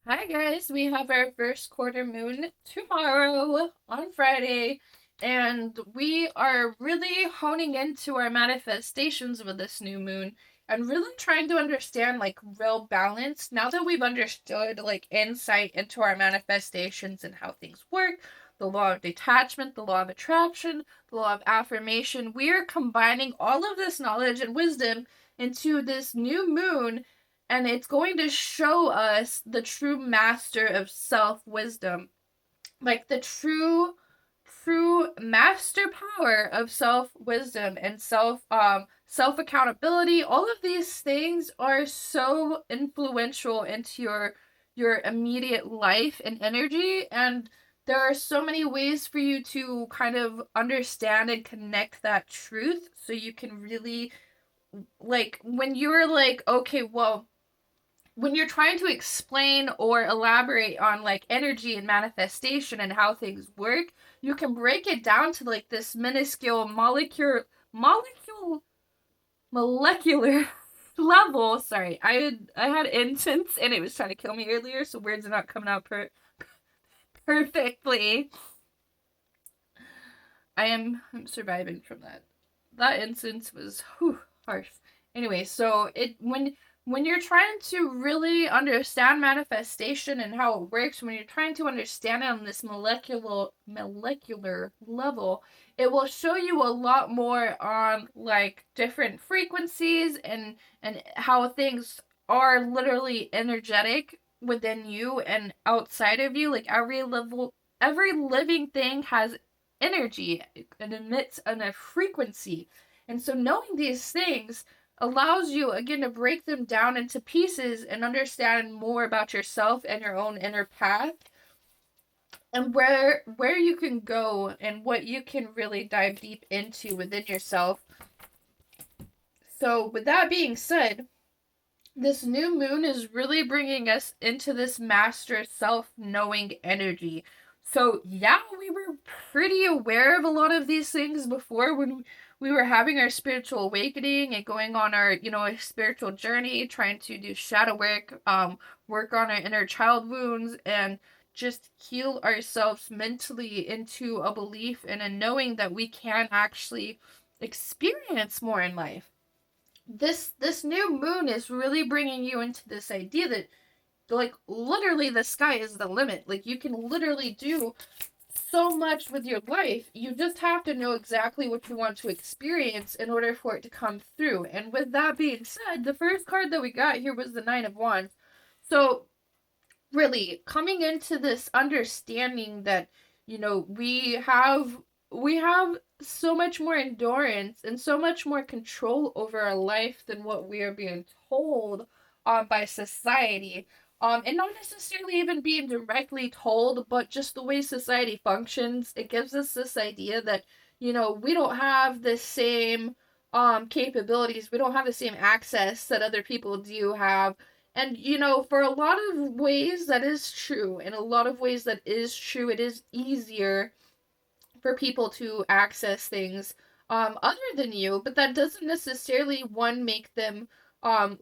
Hi guys, we have our first quarter moon tomorrow on Friday, and we are really honing into our manifestations with this new moon and really trying to understand like real balance. Now that we've understood like insight into our manifestations and how things work, the law of detachment, the law of attraction, the law of affirmation, we are combining all of this knowledge and wisdom into this new moon, and it's going to show us the true master of self wisdom, like the true master power of self wisdom and self accountability. All of these things are so influential into your immediate life and energy, and there are so many ways for you to kind of understand and connect that truth so you can really, like, when you're like, okay, well, when you're trying to explain or elaborate on like energy and manifestation and how things work, you can break it down to like this minuscule molecular level. Sorry, I had incense and it was trying to kill me earlier, so words are not coming out perfectly. I'm surviving from that. That instance was harsh. Anyway, so it when you're trying to really understand manifestation and how it works, when you're trying to understand it on this molecular level, it will show you a lot more on like different frequencies and how things are literally energetic within you and outside of you. Like every living thing has energy. It emits a frequency. And so knowing these things allows you again to break them down into pieces and understand more about yourself and your own inner path, and where you can go and what you can really dive deep into within yourself. So with that being said, this new moon is really bringing us into this master self-knowing energy. So, yeah, we were pretty aware of a lot of these things before when we were having our spiritual awakening and going on our, our spiritual journey, trying to do shadow work, work on our inner child wounds, and just heal ourselves mentally into a belief and a knowing that we can actually experience more in life. This new moon is really bringing you into this idea that like literally the sky is the limit. Like you can literally do so much with your life. You just have to know exactly what you want to experience in order for it to come through. And with that being said, the first card that we got here was the Nine of Wands. So really coming into this understanding that we have so much more endurance and so much more control over our life than what we are being told by society, and not necessarily even being directly told, but just the way society functions. It gives us this idea that we don't have the same capabilities, we don't have the same access that other people do have. And, for a lot of ways that is true. In a lot of ways that is true, it is easier for people to access things other than you, but that doesn't necessarily one make them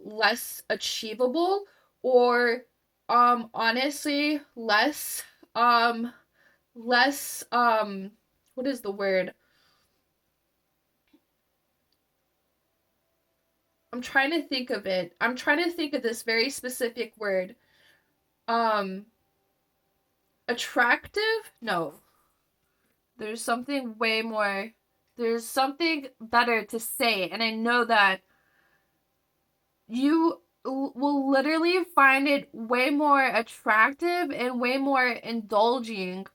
less achievable, or honestly um less what is the word? I'm trying to think of it. I'm trying to think of this very specific word. Um Attractive? No. There's something way more. There's something better to say, and I know that you will literally find it way more attractive and way more indulging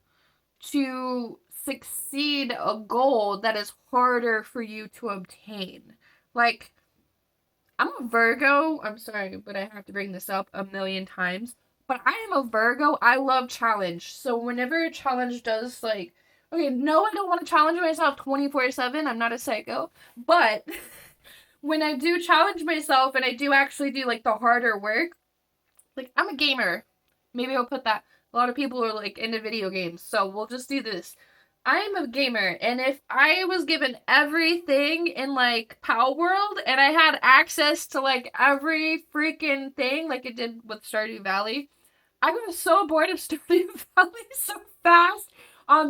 to succeed a goal that is harder for you to obtain. Like, I'm a Virgo. I'm sorry, but I have to bring this up a million times. But I am a Virgo. I love challenge. So whenever a challenge does like, okay, no, I don't want to challenge myself 24/7. I'm not a psycho. But when I do challenge myself and I do actually do like the harder work, like I'm a gamer. Maybe I'll put that. A lot of people are like into video games, so we'll just do this. I'm a gamer, and if I was given everything in like Power World and I had access to like every freaking thing like it did with Stardew Valley, I got so bored of Stardew Valley so fast,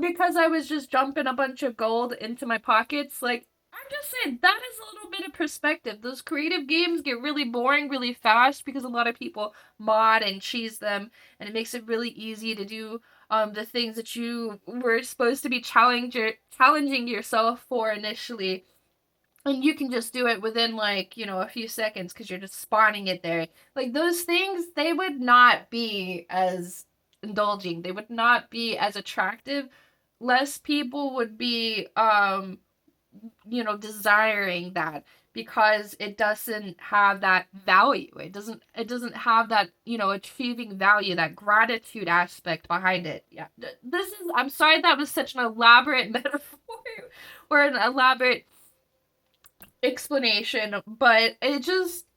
because I was just dumping a bunch of gold into my pockets. Like, I'm just saying, that is a little bit of perspective. Those creative games get really boring really fast because a lot of people mod and cheese them, and it makes it really easy to do the things that you were supposed to be challenging yourself for initially. And you can just do it within, like, a few seconds because you're just spawning it there. Like, those things, they would not be as indulging. They would not be as attractive. Less people would be, desiring that because it doesn't have that value. It doesn't have that, achieving value, that gratitude aspect behind it. Yeah. I'm sorry that was such an elaborate metaphor or an elaborate explanation, but it's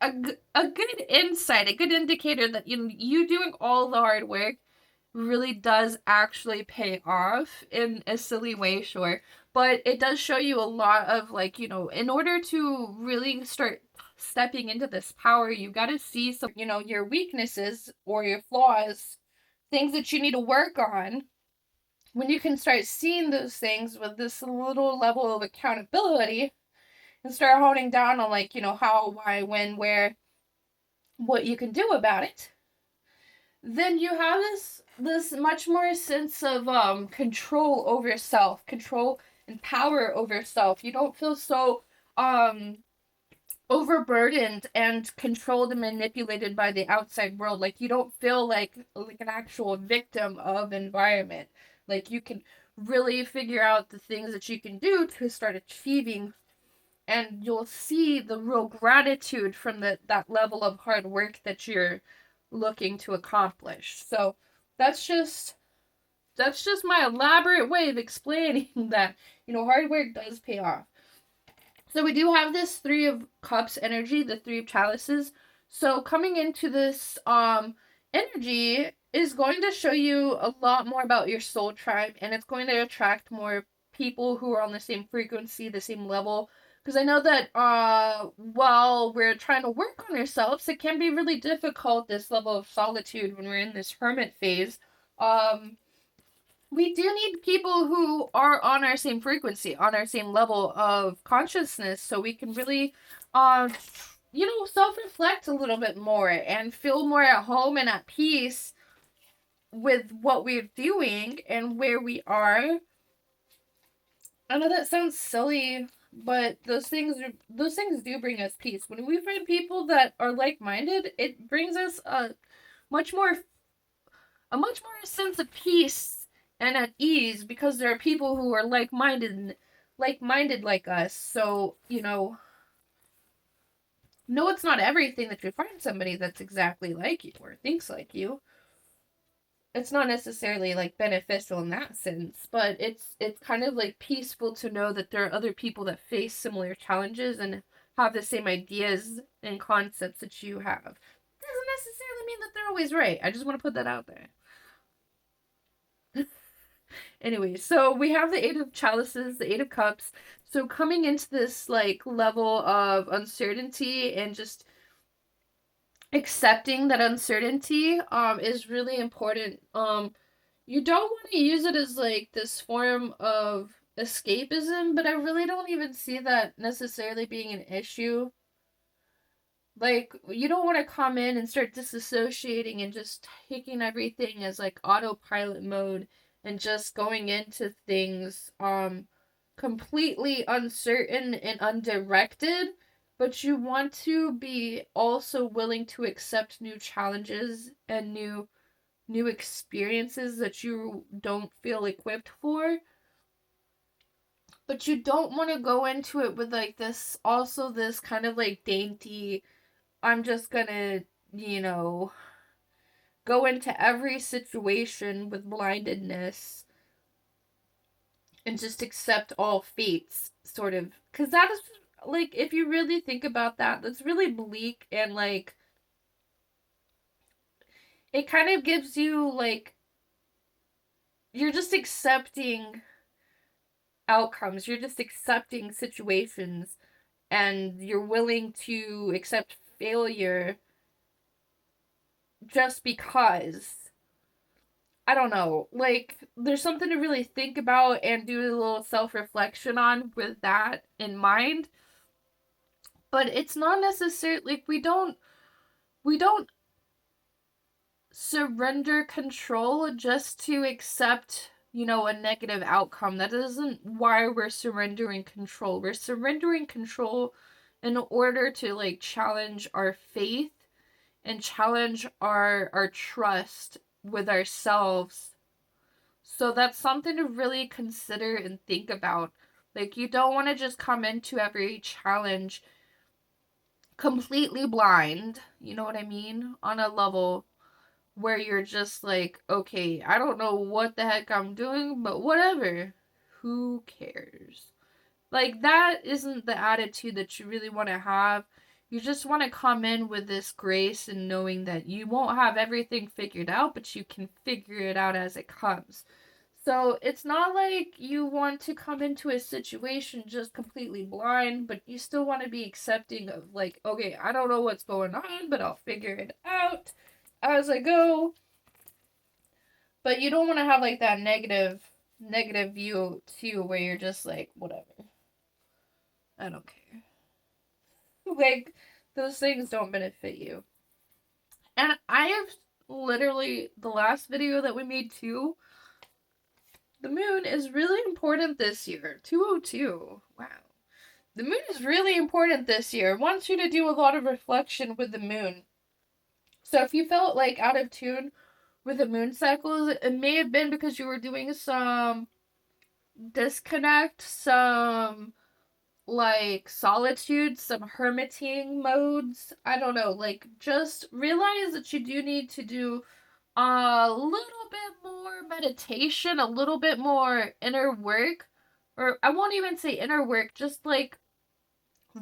a good insight, a good indicator that you doing all the hard work really does actually pay off in a silly way, sure. But it does show you a lot of, like, in order to really start stepping into this power, you got to see some, your weaknesses or your flaws, things that you need to work on. When you can start seeing those things with this little level of accountability, and start honing down on, like, how, why, when, where, what you can do about it, then you have this much more sense of control over self, control and power over self. You don't feel so overburdened and controlled and manipulated by the outside world. Like, you don't feel like an actual victim of environment. Like, you can really figure out the things that you can do to start achieving, and you'll see the real gratitude from that level of hard work that you're looking to accomplish. So that's just my elaborate way of explaining that, hard work does pay off. So we do have this Three of Cups energy, the Three of Chalices. So coming into this energy is going to show you a lot more about your soul tribe, and it's going to attract more people who are on the same frequency, the same level. Because I know that while we're trying to work on ourselves, it can be really difficult, this level of solitude, when we're in this hermit phase. We do need people who are on our same frequency, on our same level of consciousness, so we can really, self-reflect a little bit more and feel more at home and at peace with what we're doing and where we are. I know that sounds silly, but those things do bring us peace. When we find people that are like-minded, it brings us much more a much more sense of peace and at ease, because there are people who are like-minded like us. So, no, it's not everything that you find somebody that's exactly like you or thinks like you. It's not necessarily like beneficial in that sense, but it's kind of like peaceful to know that there are other people that face similar challenges and have the same ideas and concepts that you have. Doesn't necessarily mean that they're always right. I just want to put that out there. Anyway, so we have the Eight of Chalices, the Eight of Cups. So coming into this, like, level of uncertainty and just accepting that uncertainty is really important. You don't want to use it as, like, this form of escapism, but I really don't even see that necessarily being an issue. Like, you don't want to come in and start disassociating and just taking everything as, like, autopilot mode and just going into things completely uncertain and undirected, but you want to be also willing to accept new challenges and new experiences that you don't feel equipped for. But you don't want to go into it with, like, this kind of, like, dainty, I'm just gonna, go into every situation with blindedness and just accept all fates, sort of. Because that is, like, if you really think about that, that's really bleak, and, like, it kind of gives you, like, you're just accepting outcomes, you're just accepting situations, and you're willing to accept failure just because. I don't know. Like, there's something to really think about and do a little self-reflection on with that in mind. But it's not necessarily like we don't surrender control just to accept, a negative outcome. That isn't why we're surrendering control. We're surrendering control in order to like challenge our faith and challenge our trust with ourselves. So that's something to really consider and think about. Like, you don't want to just come into every challenge completely blind, you know what I mean? On a level where you're just like, okay, I don't know what the heck I'm doing, but whatever. Who cares? Like, that isn't the attitude that you really want to have. You just want to come in with this grace and knowing that you won't have everything figured out, but you can figure it out as it comes. So it's not like you want to come into a situation just completely blind, but you still want to be accepting of, like, okay, I don't know what's going on, but I'll figure it out as I go. But you don't want to have like that negative view too, where you're just like, whatever, I don't care. Like, those things don't benefit you. And I have literally, the last video that we made too, the moon is really important this year. 202. Wow. The moon is really important this year. It wants you to do a lot of reflection with the moon. So if you felt like out of tune with the moon cycles, it may have been because you were doing some disconnect, some like solitude, some hermiting modes. I don't know. Like, just realize that you do need to do a little bit more meditation, a little bit more inner work. Or I won't even say inner work, just like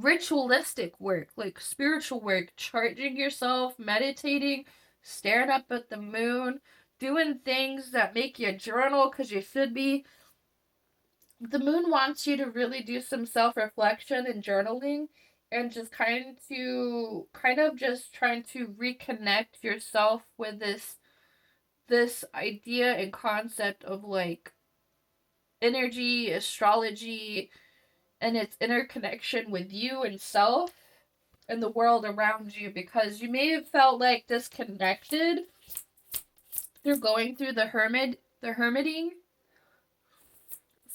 ritualistic work, like spiritual work, charging yourself, meditating, staring up at the moon, doing things that make you journal because you should be. The moon wants you to really do some self-reflection and journaling and just kind of just trying to reconnect yourself with this idea and concept of like energy, astrology, and its interconnection with you and self and the world around you, because you may have felt like disconnected through going through the hermiting.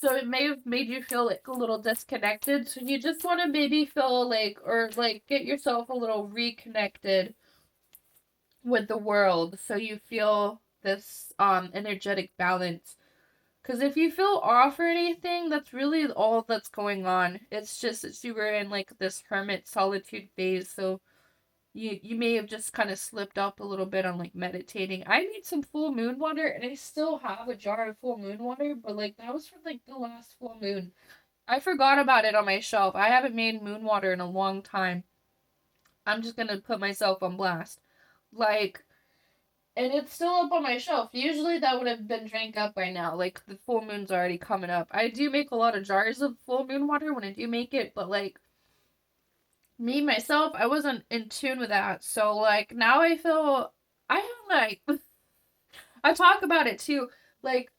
So it may have made you feel like a little disconnected. So you just want to maybe feel like, or like get yourself a little reconnected with the world so you feel this energetic balance. Because if you feel off or anything, that's really all that's going on. It's just that you were in like this hermit solitude phase, so you may have just kind of slipped up a little bit on like meditating. I made some full moon water and I still have a jar of full moon water, but like that was for like the last full moon. I forgot about it on my shelf. I haven't made moon water in a long time. I'm just gonna put myself on blast. Like, and it's still up on my shelf. Usually that would have been drank up by now. Like, the full moon's already coming up. I do make a lot of jars of full moon water when I do make it, but like, me myself, I wasn't in tune with that. So like now I feel I have like I talk about it too. Like,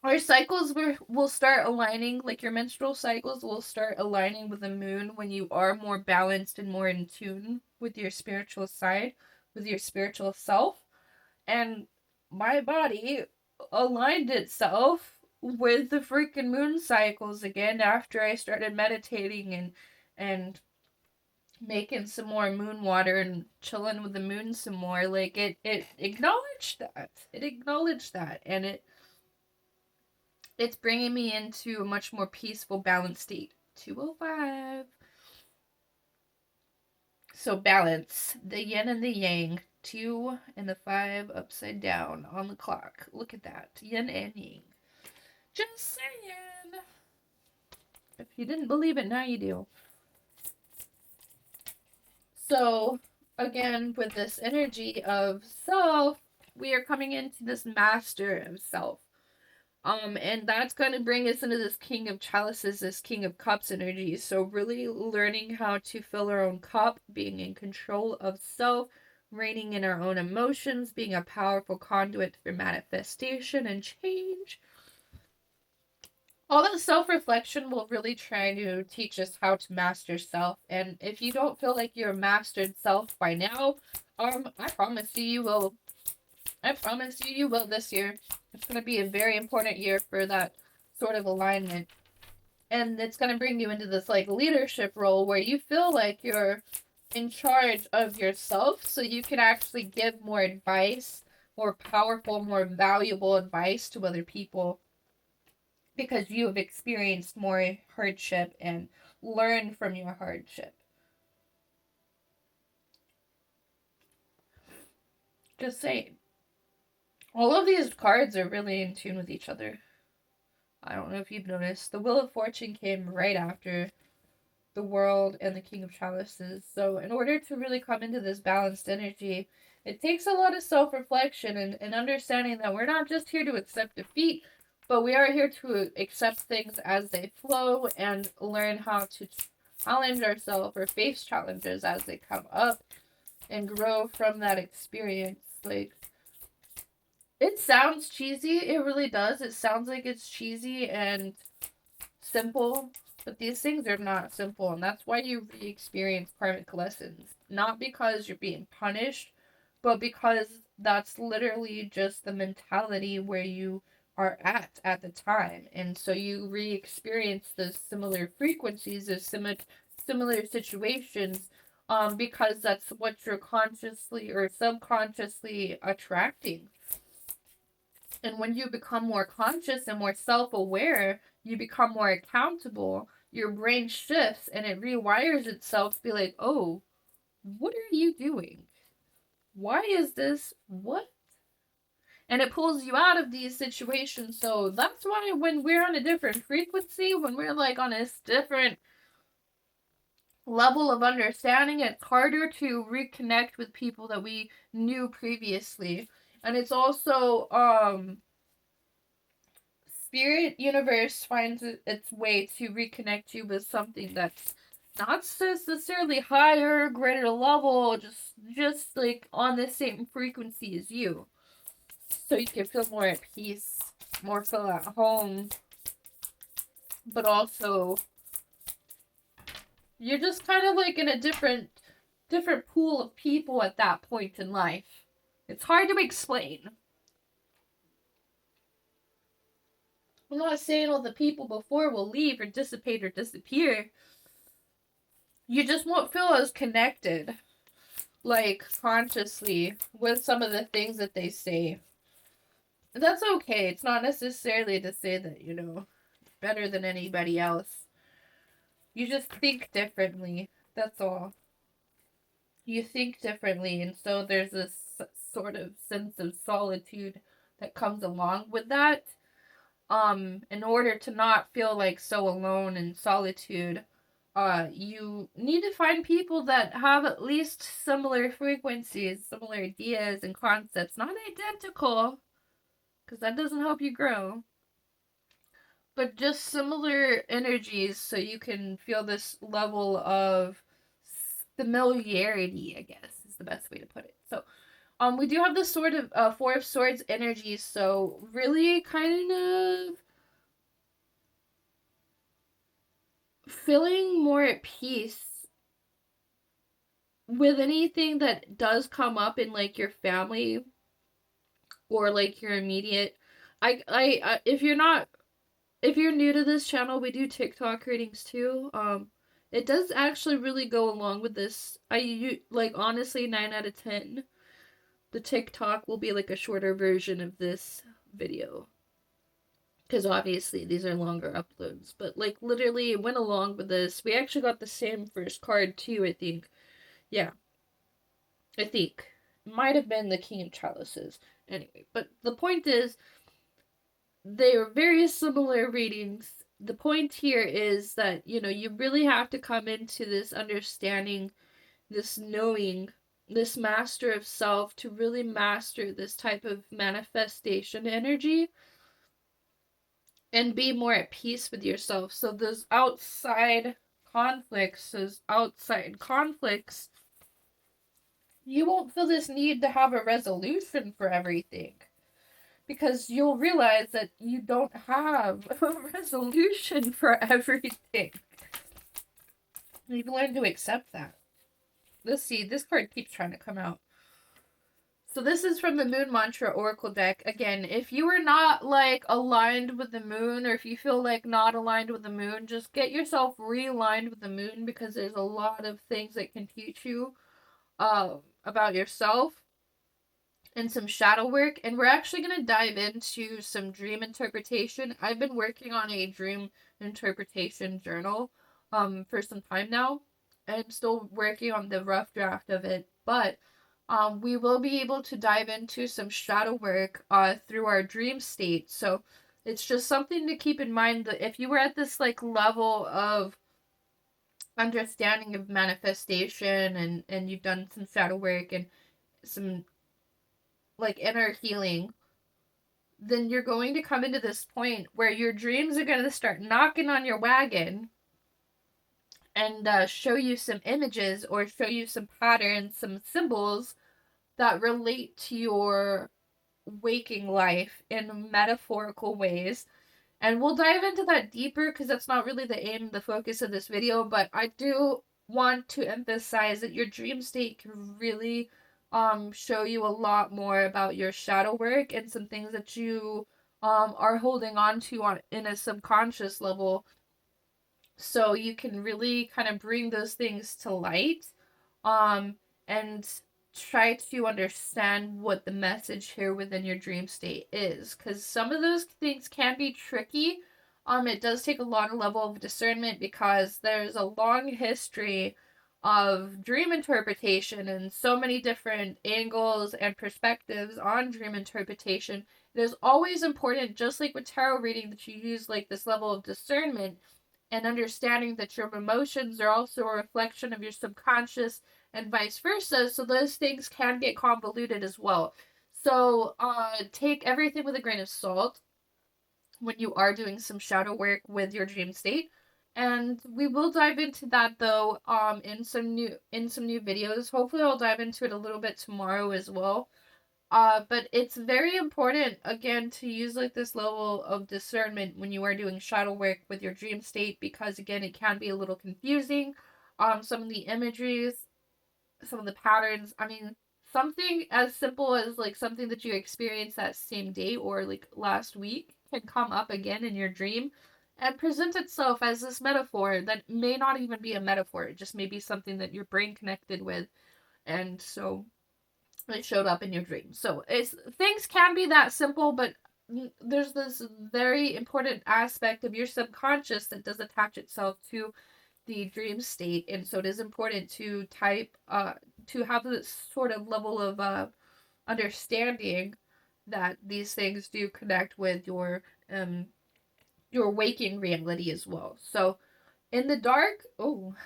our cycles will start aligning, like your menstrual cycles will start aligning with the moon when you are more balanced and more in tune with your spiritual side, with your spiritual self. And my body aligned itself with the freaking moon cycles again after I started meditating and making some more moon water and chilling with the moon some more. Like, it acknowledged that. It acknowledged that, and it's bringing me into a much more peaceful, balanced state. 205. So balance, the yin and the yang, 2 and the 5 upside down on the clock. Look at that, yin and yang. Just saying. If you didn't believe it, now you do. So, again, with this energy of self, we are coming into this master of self. And that's going to bring us into this King of Chalices, this King of Cups energy. So really learning how to fill our own cup, being in control of self, reining in our own emotions, being a powerful conduit for manifestation and change. All that self-reflection will really try to teach us how to master self. And if you don't feel like you're mastered self by now, I promise you will. I promise you will this year. It's going to be a very important year for that sort of alignment. And it's going to bring you into this like leadership role where you feel like you're in charge of yourself, so you can actually give more advice, more powerful, more valuable advice to other people, because you have experienced more hardship and learned from your hardship. Just saying. All of these cards are really in tune with each other. I don't know if you've noticed. The Wheel of Fortune came right after the World and the King of Chalices. So in order to really come into this balanced energy, it takes a lot of self-reflection and understanding that we're not just here to accept defeat, but we are here to accept things as they flow and learn how to challenge ourselves or face challenges as they come up and grow from that experience. Like, it sounds cheesy. It really does. It sounds like it's cheesy and simple, but these things are not simple, and that's why you re-experience karmic lessons. Not because you're being punished, but because that's literally just the mentality where you are at the time. And so you re-experience the similar frequencies of similar situations, because that's what you're consciously or subconsciously attracting. And when you become more conscious and more self-aware, you become more accountable, your brain shifts and it rewires itself to be like, oh, what are you doing? Why is this? What? And it pulls you out of these situations. So that's why when we're on a different frequency, when we're like on a different level of understanding, it's harder to reconnect with people that we knew previously. And it's also, Spirit Universe finds its way to reconnect you with something that's not necessarily higher, greater level, just like on the same frequency as you. So you can feel more at peace, more feel at home, but also you're just kind of like in a different pool of people at that point in life. It's hard to explain. I'm not saying all the people before will leave or dissipate or disappear. You just won't feel as connected, like, consciously, with some of the things that they say. That's okay. It's not necessarily to say that, better than anybody else. You just think differently. That's all. You think differently, and so there's this sort of sense of solitude that comes along with that. In order to not feel like so alone in solitude, you need to find people that have at least similar frequencies, similar ideas and concepts, not identical, because that doesn't help you grow, but just similar energies, so you can feel this level of familiarity, I guess is the best way to put it. So we do have this sort of Four of Swords energy, so really kind of feeling more at peace with anything that does come up in like your family or like your immediate. I if you're new to this channel, we do TikTok readings too. It does actually really go along with this. Like, honestly, 9 out of 10. The TikTok will be like a shorter version of this video, because obviously these are longer uploads, but like literally it went along with this. We actually got the same first card too, I think. Yeah, I think. Might have been the King of Chalices. Anyway, but the point is, they are very similar readings. The point here is that, you really have to come into this understanding, this knowing, this master of self to really master this type of manifestation energy and be more at peace with yourself. So those outside conflicts you won't feel this need to have a resolution for everything. Because you'll realize that you don't have a resolution for everything. You've learned to accept that. Let's see, this card keeps trying to come out. So this is from the Moon Mantra Oracle deck. Again, if you are not like aligned with the moon, or if you feel like not aligned with the moon, just get yourself realigned with the moon, because there's a lot of things that can teach you about yourself and some shadow work. And we're actually going to dive into some dream interpretation. I've been working on a dream interpretation journal for some time now. I'm still working on the rough draft of it, but we will be able to dive into some shadow work through our dream state. So it's just something to keep in mind, that if you were at this like level of understanding of manifestation, and you've done some shadow work and some like inner healing, then you're going to come into this point where your dreams are going to start knocking on your wagon and show you some images, or show you some patterns, some symbols that relate to your waking life in metaphorical ways. And we'll dive into that deeper, because that's not really the aim, the focus of this video, but I do want to emphasize that your dream state can really show you a lot more about your shadow work and some things that you are holding on to in a subconscious level, so you can really kind of bring those things to light and try to understand what the message here within your dream state is, because some of those things can be tricky. It does take a lot of level of discernment, because there's a long history of dream interpretation and so many different angles and perspectives on dream interpretation. It is always important, just like with tarot reading, that you use like this level of discernment and understanding that your emotions are also a reflection of your subconscious, and vice versa. So those things can get convoluted as well. So take everything with a grain of salt when you are doing some shadow work with your dream state. And we will dive into that though in some new videos. Hopefully I'll dive into it a little bit tomorrow as well. But it's very important, again, to use like this level of discernment when you are doing shadow work with your dream state, because again, it can be a little confusing. Some of the imageries, some of the patterns, I mean, something as simple as like something that you experienced that same day or like last week can come up again in your dream and present itself as this metaphor that may not even be a metaphor. It just may be something that your brain connected with. And so it showed up in your dream. So things can be that simple, but there's this very important aspect of your subconscious that does attach itself to the dream state, and so it is important to to have this sort of level of understanding that these things do connect with your waking reality as well. So in the dark, we're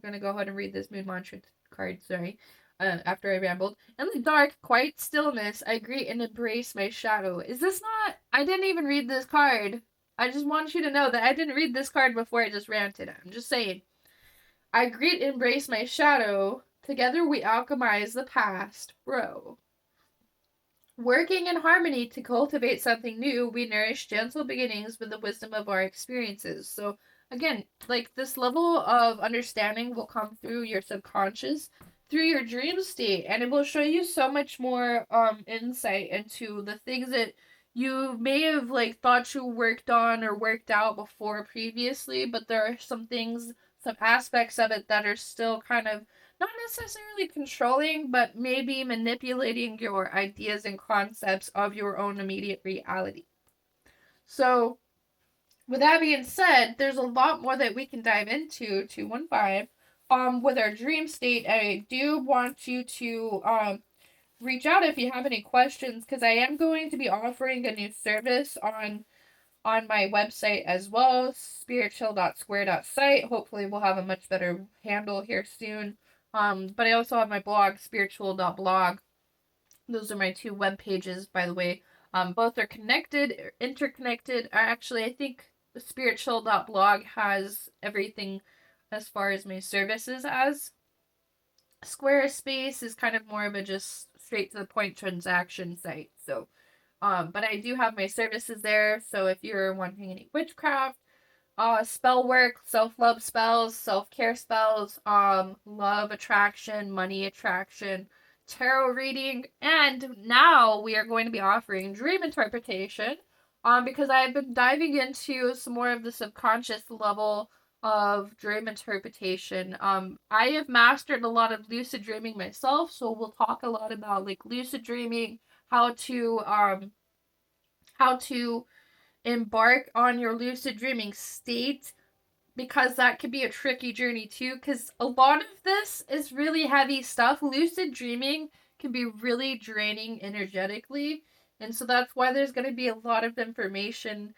gonna go ahead and read this moon mantra card. Sorry. After I rambled. In the dark, quiet stillness, I greet and embrace my shadow. Is this not? I didn't even read this card. I just want you to know that I didn't read this card before I just ranted. I'm just saying. I greet and embrace my shadow. Together we alchemize the past. Bro. Working in harmony to cultivate something new, we nourish gentle beginnings with the wisdom of our experiences. So, again, like this level of understanding will come through your subconscious, through your dream state, and it will show you so much more insight into the things that you may have like thought you worked on or worked out before previously, but there are some things, some aspects of it that are still kind of not necessarily controlling, but maybe manipulating your ideas and concepts of your own immediate reality. So, with that being said, there's a lot more that we can dive into 215 with our dream state. I do want you to reach out if you have any questions, because I am going to be offering a new service on my website as well, spiritual.square.site. Hopefully we'll have a much better handle here soon. But I also have my blog, spiritual.blog. Those are my two web pages, by the way. Both are connected, interconnected. Actually, I think spiritual.blog has everything as far as my services as. Squarespace is kind of more of a just straight to the point transaction site. So, but I do have my services there. So if you're wanting any witchcraft, spell work, self-love spells, self-care spells, love attraction, money attraction, tarot reading, and now we are going to be offering dream interpretation. Because I've been diving into some more of the subconscious level of dream interpretation. I have mastered a lot of lucid dreaming myself, so we'll talk a lot about like lucid dreaming, how to embark on your lucid dreaming state, because that could be a tricky journey too, because a lot of this is really heavy stuff. Lucid dreaming can be really draining energetically, and so that's why there's going to be a lot of information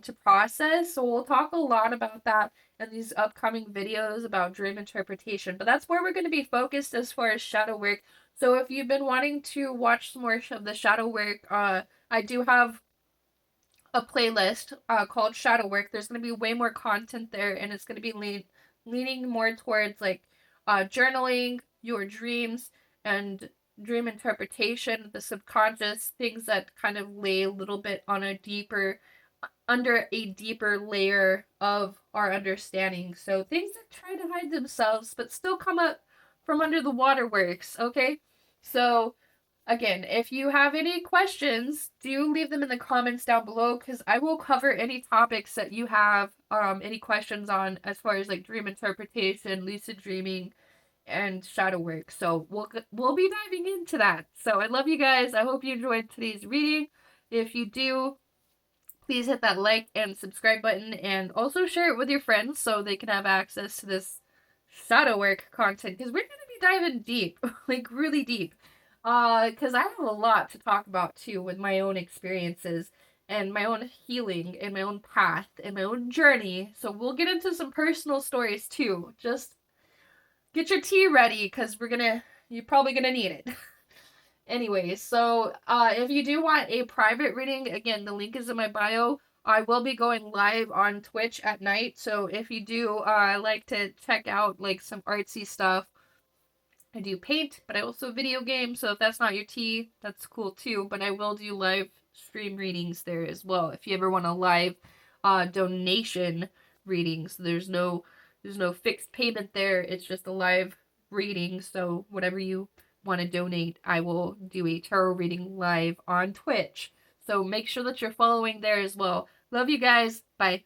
to process. So we'll talk a lot about that in these upcoming videos about dream interpretation, but that's where we're going to be focused as far as shadow work. So if you've been wanting to watch some more of the shadow work, I do have a playlist called Shadow Work. There's going to be way more content there, and it's going to be leaning more towards like journaling, your dreams, and dream interpretation, the subconscious, things that kind of lay a little bit on a deeper, under a deeper layer of our understanding. So things that try to hide themselves but still come up from under the waterworks, okay? So again, if you have any questions, do leave them in the comments down below, because I will cover any topics that you have any questions on as far as like dream interpretation, lucid dreaming, and shadow work. So we'll be diving into that. So I love you guys. I hope you enjoyed today's reading. If you do, please hit that like and subscribe button, and also share it with your friends so they can have access to this shadow work content, because we're going to be diving deep, like really deep. Because I have a lot to talk about too with my own experiences and my own healing and my own path and my own journey. So we'll get into some personal stories too. Just get your tea ready, because you're probably gonna need it. Anyways, so if you do want a private reading, again, the link is in my bio. I will be going live on Twitch at night, so if you do like to check out like some artsy stuff, I do paint, but I also video games, so if that's not your tea, that's cool too. But I will do live stream readings there as well. If you ever want a live donation readings, there's no fixed payment there. It's just a live reading. So whatever you want to donate, I will do a tarot reading live on Twitch. So make sure that you're following there as well. Love you guys. Bye.